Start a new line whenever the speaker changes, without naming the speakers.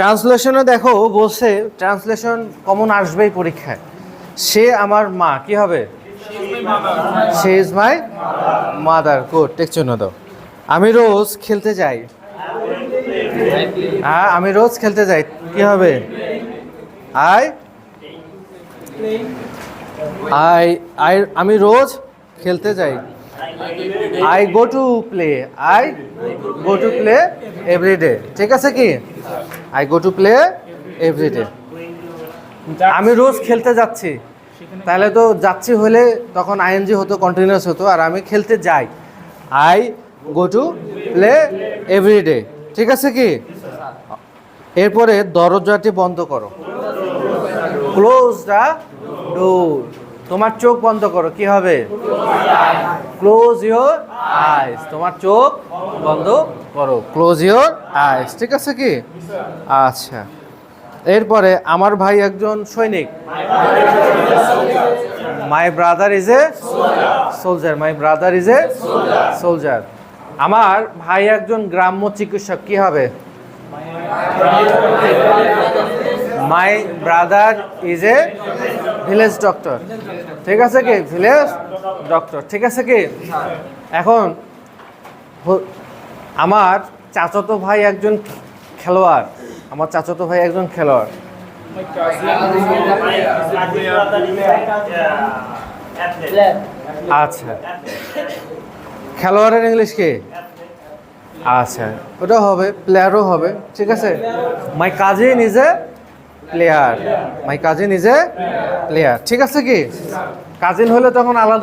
ট্রান্সলেশনে দেখো বলছে translation common আসবেই পরীক্ষায়। সে আমার মা, কি হবে? She is my mother. Good, tick চিহ্ন দাও। আমি রোজ খেলতে যাই। হ্যাঁ, আমি রোজ খেলতে যাই, কি হবে? আই আই আই আমি রোজ খেলতে যাই। I go to play. I go to play everyday. ঠিক আছে কি? I go to play every day. আমি রোজ খেলতে যাচ্ছি, তাহলে তো যাচ্ছি হলে তখন আইএনজি হতো, কন্টিনিউয়াস হতো। আর আমি খেলতে যাই, I go to play everyday. ঠিক আছে কি? এরপরে দরজাটি বন্ধ করো। Close the door. তোমার চোখ বন্ধ করো, কি হবে? Close your eyes. তোমার চোখ বন্ধ করো, ক্লোজ ইওর আইস। ঠিক আছে কি? আচ্ছা, এরপরে আমার ভাই একজন সৈনিক। My brother is a soldier. My brother is a soldier. আমার ভাই একজন গ্রাম্য চিকিৎসক, কি হবে? My brother is a village doctor. ঠিক আছে কি? Village doctor. ঠিক আছে কি? এখন আমার চাচাতো ভাই একজন খেলোয়াড়। আমার চাচাতো ভাই একজন খেলোয়াড়। আচ্ছা, খেলোয়াড়ের ইংলিশ কি? আচ্ছা, ওটা হবে, প্লেয়ারও হবে। ঠিক আছে। My cousin is a player. My cousin is a player. ঠিক আছে কি? কাজিন হলে তখন আলাদা।